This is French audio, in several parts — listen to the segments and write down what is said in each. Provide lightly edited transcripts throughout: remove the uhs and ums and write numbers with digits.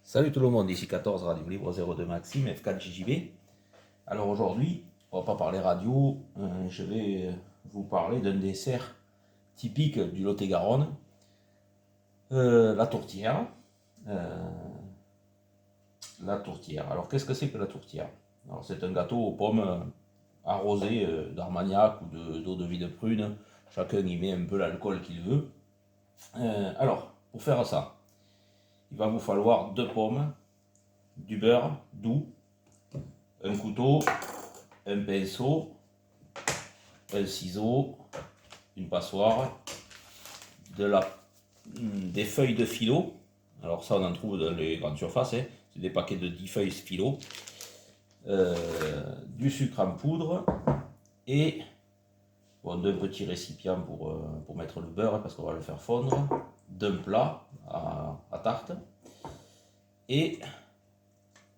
Salut tout le monde, ici 14 Radio Libre 02 Maxime, F4JJB. Alors aujourd'hui, on va pas parler radio, je vais vous parler d'un dessert typique du Lot-et-Garonne, la tourtière. Euh, la tourtière. Alors qu'est-ce que c'est que la tourtière? Alors c'est un gâteau aux pommes arrosé d'armagnac ou d'eau de vie de prune. Chacun y met un peu l'alcool qu'il veut. Alors, pour faire ça, il va vous falloir 2 pommes, du beurre doux, un couteau, un pinceau, un ciseau, une passoire, des feuilles de philo. Alors ça on en trouve dans les grandes surfaces, hein. C'est des paquets de 10 feuilles philo, du sucre en poudre et d'un petit récipient pour mettre le beurre parce qu'on va le faire fondre, d'un plat à tarte et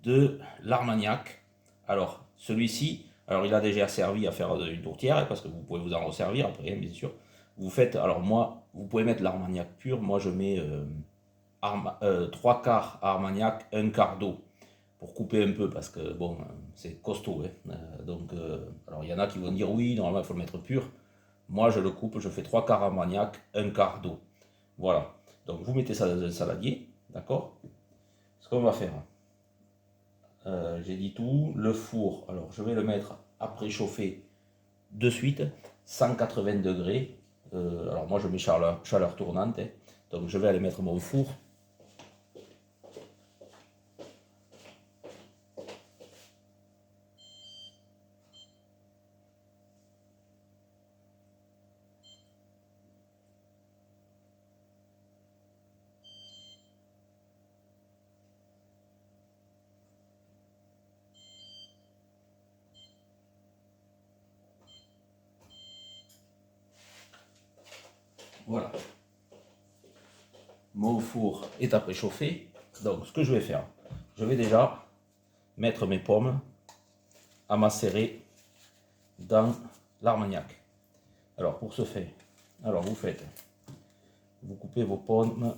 de l'armagnac. Alors celui-ci, alors il a déjà servi à faire une tourtière parce que vous pouvez vous en resservir après, bien sûr. Vous faites, alors moi, vous pouvez mettre l'armagnac pur, moi je mets 3 quarts armagnac, un quart d'eau pour couper un peu parce que bon, c'est costaud, hein. Alors il y en a qui vont dire oui, normalement il faut le mettre pur. Moi je le coupe, je fais 3 quarts armagnac, un quart d'eau. Voilà. Donc vous mettez ça dans un saladier, d'accord? Ce qu'on va faire, j'ai dit tout, le four, alors je vais le mettre à préchauffer de suite, 180 degrés. Alors moi je mets chaleur tournante, hein. Donc je vais aller mettre mon four. Voilà. Mon four est à préchauffer. Donc ce que je vais faire, je vais déjà mettre mes pommes à macérer dans l'armagnac. Alors pour ce faire, alors vous coupez vos pommes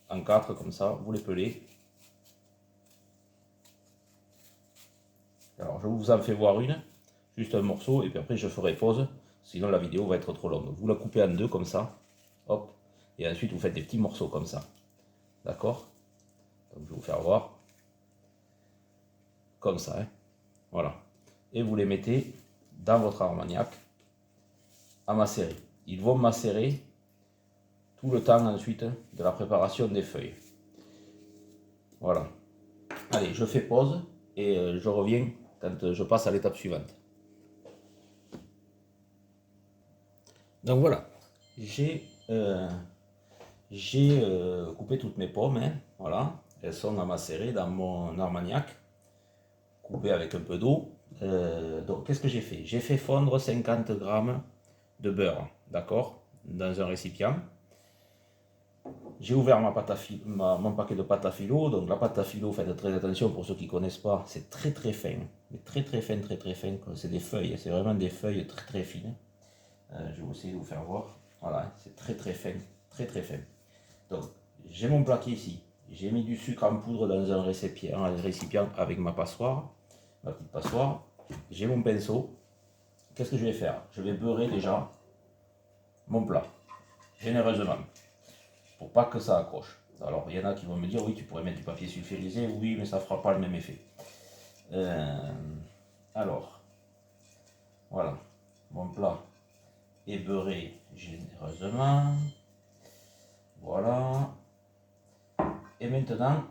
en 4 comme ça, vous les pelez. Alors je vous en fais voir une, juste un morceau, et puis après je ferai pause, sinon la vidéo va être trop longue. Vous la coupez en 2 comme ça, hop, et ensuite vous faites des petits morceaux comme ça, d'accord? Donc je vais vous faire voir, comme ça, hein. Voilà. Et vous les mettez dans votre armagnac à macérer. Ils vont macérer tout le temps ensuite de la préparation des feuilles. Voilà. Allez, je fais pause et je reviens quand je passe à l'étape suivante. Donc voilà, j'ai coupé toutes mes pommes, hein, voilà, elles sont à macérer dans mon armagnac, coupé avec un peu d'eau. Donc qu'est-ce que j'ai fait? J'ai fait fondre 50 grammes de beurre, d'accord, dans un récipient. J'ai ouvert mon paquet de pâte à filo. Donc la pâte à filo, faites très attention pour ceux qui ne connaissent pas, c'est très très fin, mais très très fin, très très fin. C'est des feuilles, c'est vraiment des feuilles très très fines. Je vais essayer de vous faire voir. Voilà, c'est très très fin, très très fin. Donc j'ai mon plaquet ici. J'ai mis du sucre en poudre dans un récipient avec ma passoire, ma petite passoire. J'ai mon pinceau. Qu'est-ce que je vais faire? Je vais beurrer déjà mon plat, généreusement, pour pas que ça accroche. Alors il y en a qui vont me dire oui, tu pourrais mettre du papier sulfurisé, oui, mais ça fera pas le même effet. Alors voilà, mon plat est beurré généreusement. Voilà. Et maintenant,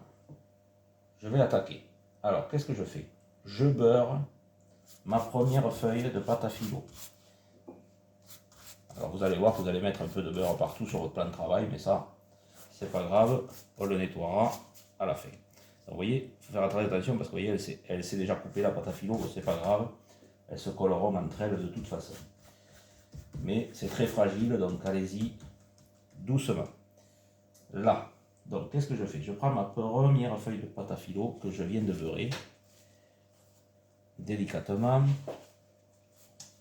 je vais attaquer. Alors qu'est-ce que je fais? Je beurre ma première feuille de pâte à filo. Alors vous allez voir que vous allez mettre un peu de beurre partout sur votre plan de travail, mais ça, c'est pas grave, on le nettoiera à la fin. Donc vous voyez, il faut faire très attention parce que vous voyez, elle s'est déjà coupée la pâte à filo, c'est pas grave, elles se colleront entre elles de toute façon. Mais c'est très fragile, donc allez-y doucement. Là, donc qu'est-ce que je fais? Je prends ma première feuille de pâte à filo que je viens de beurrer, délicatement,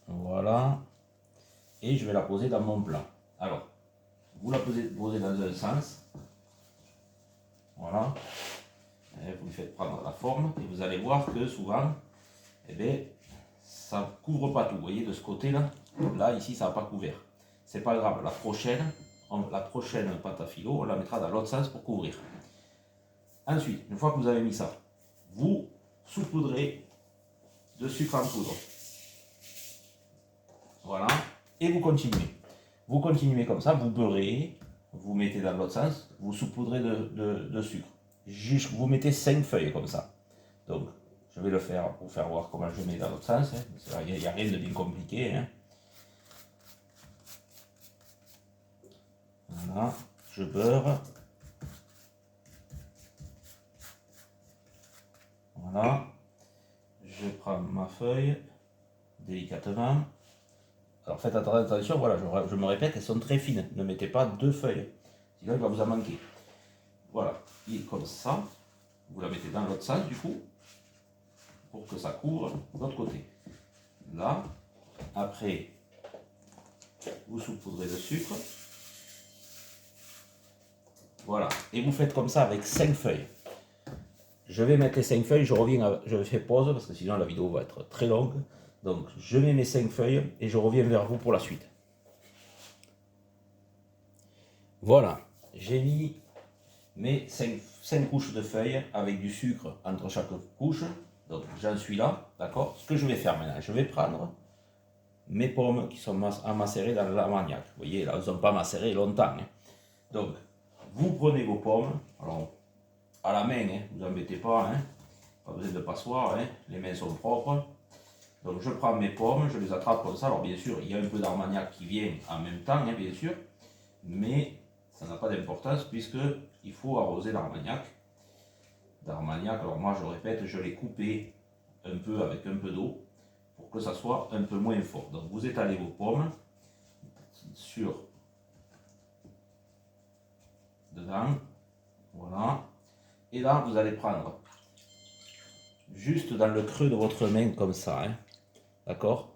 voilà, et je vais la poser dans mon plat. Alors, vous la posez dans un sens, voilà, Voilà. Et vous lui faites prendre la forme et vous allez voir que souvent, eh bien, ça ne couvre pas tout. Vous voyez, de ce côté-là, là, ici, ça n'a pas couvert. C'est pas grave. La prochaine pâte à filo, on la mettra dans l'autre sens pour couvrir. Ensuite, une fois que vous avez mis ça, vous saupoudrez de sucre en poudre. Voilà. Et vous continuez. Vous continuez comme ça, vous beurrez, vous mettez dans l'autre sens, vous saupoudrez de sucre. Vous mettez 5 feuilles comme ça. Donc, je vais le faire pour faire voir comment je mets dans l'autre sens. Il n'y a rien de bien compliqué. Hein. Voilà, je beurre. Voilà. Je prends ma feuille délicatement. Alors faites attention, voilà, je me répète, elles sont très fines. Ne mettez pas 2 feuilles, sinon il va vous en manquer. Voilà, et comme ça, vous la mettez dans l'autre sens du coup, pour que ça couvre l'autre côté. Là, après, vous saupoudrez de sucre. Voilà, et vous faites comme ça avec 5 feuilles. Je vais mettre les 5 feuilles, je fais pause parce que sinon la vidéo va être très longue. Donc je mets mes 5 feuilles et je reviens vers vous pour la suite. Voilà, j'ai mis mes 5 couches de feuilles avec du sucre entre chaque couche. Donc j'en suis là, d'accord. Ce que je vais faire maintenant, je vais prendre mes pommes qui sont à macérer dans l'armagnac. Vous voyez, là, elles ne sont pas macérées longtemps. Hein. Donc, vous prenez vos pommes, alors à la main, hein, vous embêtez pas, hein, pas besoin de passoire, hein, les mains sont propres. Donc je prends mes pommes, je les attrape comme ça. Alors bien sûr, il y a un peu d'armagnac qui vient en même temps, hein, bien sûr, mais ça n'a pas d'importance puisque il faut arroser l'armagnac. Alors moi je répète, je l'ai coupé un peu avec un peu d'eau pour que ça soit un peu moins fort. Donc vous étalez vos pommes sur dedans, voilà. Et là vous allez prendre juste dans le creux de votre main comme ça, hein. D'accord?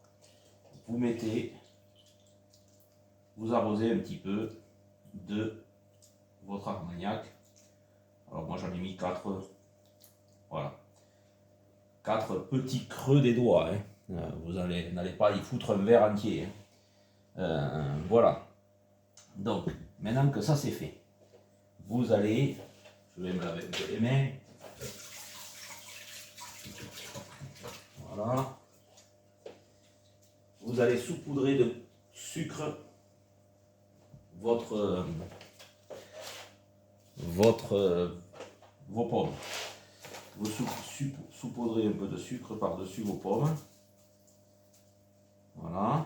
Vous mettez, vous arrosez un petit peu de votre armagnac. Alors moi j'en ai mis 4, voilà, 4 petits creux des doigts. Hein. Vous n'allez pas y foutre un verre entier. Hein. Voilà. Donc maintenant que ça c'est fait, vous allez, je vais me laver un peu les mains. Voilà. Vous allez saupoudrer de sucre vos pommes. Vous saupoudrez un peu de sucre par-dessus vos pommes. Voilà.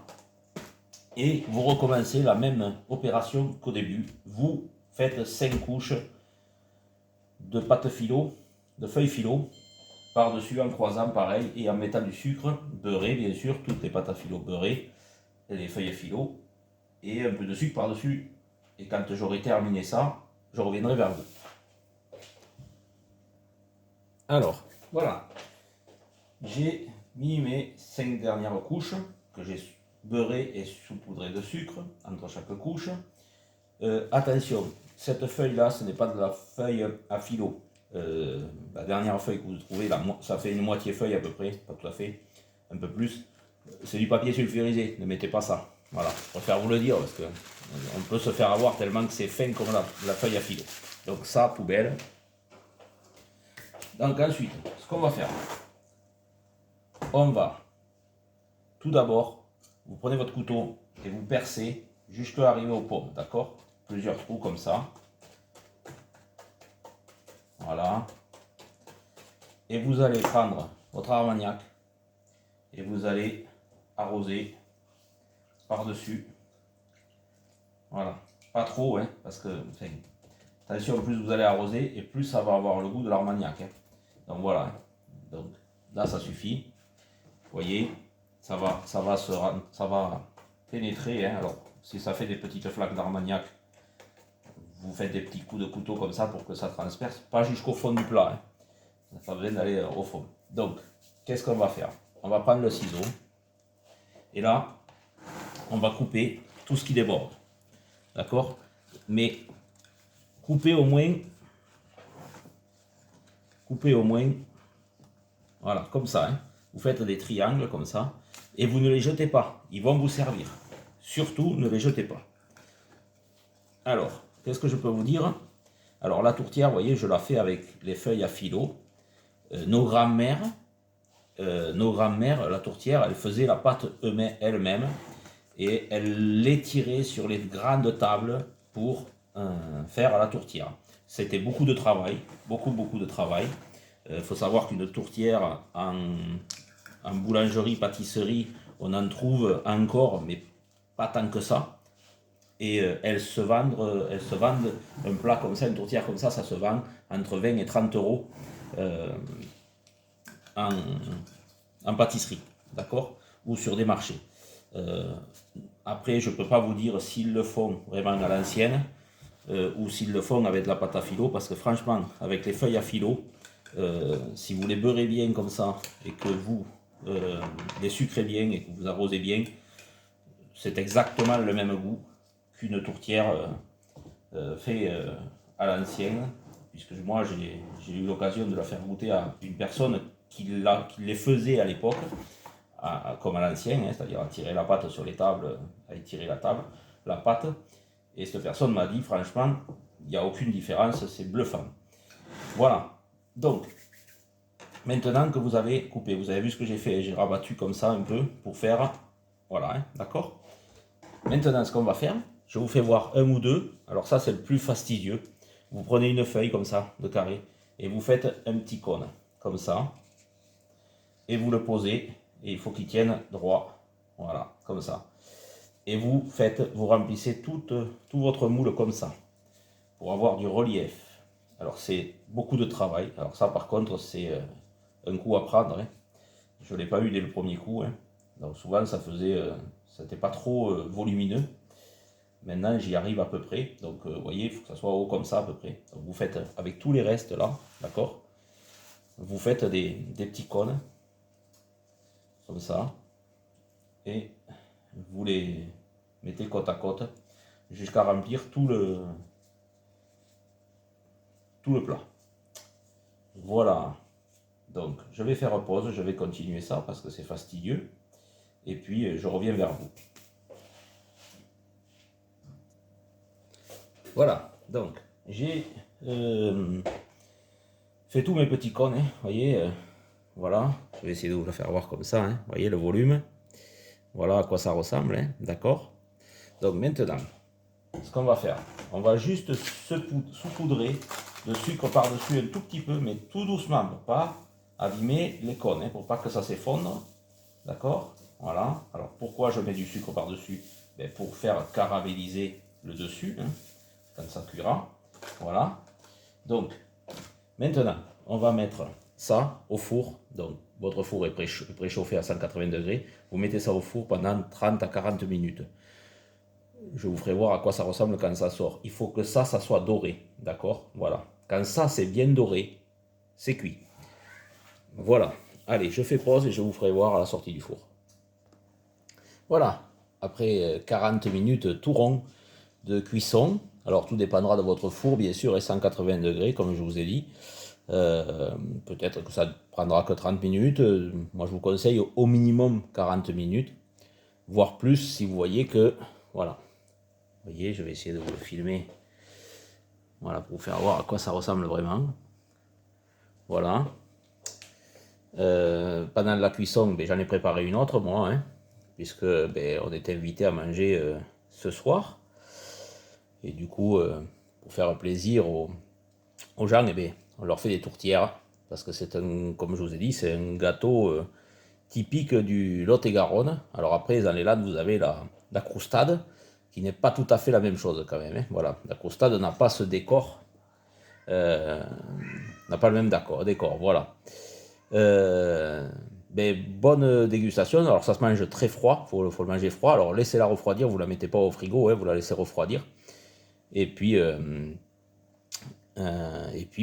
Et vous recommencez la même opération qu'au début. Vous faites 5 couches de pâte filo, de feuilles filo, par-dessus en croisant pareil et en mettant du sucre, beurré bien sûr, toutes les pâtes à filo beurrées, et les feuilles filo, et un peu de sucre par-dessus. Et quand j'aurai terminé ça, je reviendrai vers vous. Alors, voilà. J'ai mis mes 5 dernières couches que j'ai beurrées et saupoudrées de sucre entre chaque couche. Attention, cette feuille-là, ce n'est pas de la feuille à filo. La dernière feuille que vous trouvez, là, ça fait une moitié feuille à peu près, pas tout à fait, un peu plus. C'est du papier sulfurisé, ne mettez pas ça. Voilà, je préfère vous le dire parce que on peut se faire avoir tellement que c'est fin comme la feuille à filo. Donc ça, poubelle. Donc ensuite, ce qu'on va faire, on va tout d'abord, vous prenez votre couteau et vous percez jusqu'à arriver aux pommes, d'accord? Plusieurs trous comme ça. Voilà. Et vous allez prendre votre armagnac et vous allez arroser par-dessus. Voilà. Pas trop, hein, parce que, enfin, attention, plus vous allez arroser et plus ça va avoir le goût de l'armagnac. Hein. Donc voilà. Donc là, ça suffit. Vous voyez, ça va pénétrer. Hein. Alors, si ça fait des petites flaques d'armagnac, vous faites des petits coups de couteau comme ça pour que ça transperce, pas jusqu'au fond du plat. Hein. Ça n'a pas besoin d'aller au fond. Donc, qu'est-ce qu'on va faire? On va prendre le ciseau et là, on va couper tout ce qui déborde. D'accord? Mais couper au moins coupez au moins, voilà, comme ça. Hein. Vous faites des triangles comme ça. Et vous ne les jetez pas. Ils vont vous servir. Surtout, ne les jetez pas. Alors, qu'est-ce que je peux vous dire? Alors, la tourtière, vous voyez, je la fais avec les feuilles à filo. Nos grands-mères, la tourtière, elles faisaient la pâte elles-mêmes. Et elles l'étiraient sur les grandes tables pour faire la tourtière. C'était beaucoup de travail, beaucoup de travail. Faut savoir qu'une tourtière en boulangerie, pâtisserie, on en trouve encore, mais pas tant que ça. Et elles se vendent, un plat comme ça, une tourtière comme ça se vend entre 20 et 30 euros en pâtisserie, d'accord? Ou sur des marchés. Après, je ne peux pas vous dire s'ils le font vraiment à l'ancienne ou s'ils le font avec de la pâte à filo, parce que franchement, avec les feuilles à filo, si vous les beurrez bien comme ça et que vous les sucrez bien et que vous arrosez bien, c'est exactement le même goût qu'une tourtière fait à l'ancienne, puisque moi j'ai eu l'occasion de la faire goûter à une personne qui les faisait à l'époque, comme à l'ancienne, hein, c'est-à-dire à tirer la pâte sur les tables, à étirer la pâte, et cette personne m'a dit franchement, il n'y a aucune différence, c'est bluffant. Voilà, donc, maintenant que vous avez coupé, vous avez vu ce que j'ai fait, j'ai rabattu comme ça un peu pour faire, voilà, hein, d'accord. Maintenant, ce qu'on va faire, je vous fais voir un ou deux. Alors ça, c'est le plus fastidieux. Vous prenez une feuille comme ça, de carré, et vous faites un petit cône, comme ça. Et vous le posez, et il faut qu'il tienne droit. Voilà, comme ça. Et vous remplissez tout votre moule comme ça, pour avoir du relief. Alors c'est beaucoup de travail. Alors ça, par contre, c'est un coup à prendre. Hein. Je ne l'ai pas eu dès le premier coup. Hein. Donc souvent, ça n'était pas trop volumineux. Maintenant, j'y arrive à peu près. Donc, vous voyez, il faut que ça soit haut comme ça à peu près. Donc, vous faites avec tous les restes là, d'accord? Vous faites des petits cônes, comme ça. Et vous les mettez côte à côte jusqu'à remplir tout le plat. Voilà. Donc, je vais faire pause. Je vais continuer ça parce que c'est fastidieux. Et puis, je reviens vers vous. Voilà, donc j'ai fait tous mes petits cônes, hein, voyez, voilà, je vais essayer de vous le faire voir comme ça, hein, voyez le volume, voilà à quoi ça ressemble, hein, d'accord. Donc maintenant, ce qu'on va faire, on va juste saupoudrer de sucre par-dessus un tout petit peu, mais tout doucement, pour pas abîmer les cônes, hein, pour pas que ça s'effondre, d'accord, voilà. Alors pourquoi je mets du sucre par-dessus? Ben, pour faire caraméliser le dessus, hein, quand ça cuira, voilà. Donc, maintenant, on va mettre ça au four. Donc, votre four est préchauffé à 180 degrés. Vous mettez ça au four pendant 30 à 40 minutes. Je vous ferai voir à quoi ça ressemble quand ça sort. Il faut que ça soit doré, d'accord? Voilà. Quand ça, c'est bien doré, c'est cuit. Voilà. Allez, je fais pause et je vous ferai voir à la sortie du four. Voilà. Après 40 minutes tout rond de cuisson. Alors tout dépendra de votre four bien sûr et 180 degrés comme je vous ai dit. Peut-être que ça ne prendra que 30 minutes. Moi je vous conseille au minimum 40 minutes, voire plus si vous voyez que... Voilà. Vous voyez, je vais essayer de vous le filmer. Voilà, pour vous faire voir à quoi ça ressemble vraiment. Voilà. Pendant la cuisson, ben, j'en ai préparé une autre moi, hein, puisque ben, on était invité à manger ce soir. Et du coup, pour faire plaisir aux gens, eh bien, on leur fait des tourtières. Parce que c'est comme je vous ai dit, c'est un gâteau typique du Lot-et-Garonne. Alors après, dans les Landes, vous avez la croustade, qui n'est pas tout à fait la même chose quand même. Hein. Voilà, la croustade n'a pas ce décor, n'a pas le même décor, voilà. Ben, bonne dégustation. Alors ça se mange très froid, faut le manger froid. Alors laissez-la refroidir, vous la mettez pas au frigo, hein, vous la laissez refroidir. Et puis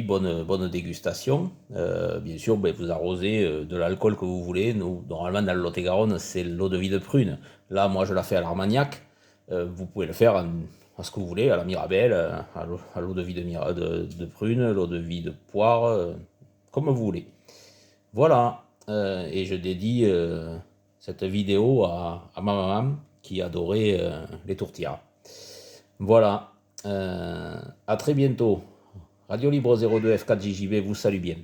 bonne dégustation. Bien sûr, ben, vous arrosez de l'alcool que vous voulez. Nous, normalement, dans le Lot-et-Garonne, c'est l'eau de vie de prune. Là, moi, je la fais à l'Armagnac. Vous pouvez le faire à ce que vous voulez, à la Mirabelle, à l'eau de vie de prune, l'eau de vie de poire. comme vous voulez. Voilà, et je dédie cette vidéo à ma maman qui adorait les tourtières. Voilà, à très bientôt. Radio Libre 02 F4 JJB vous salue bien.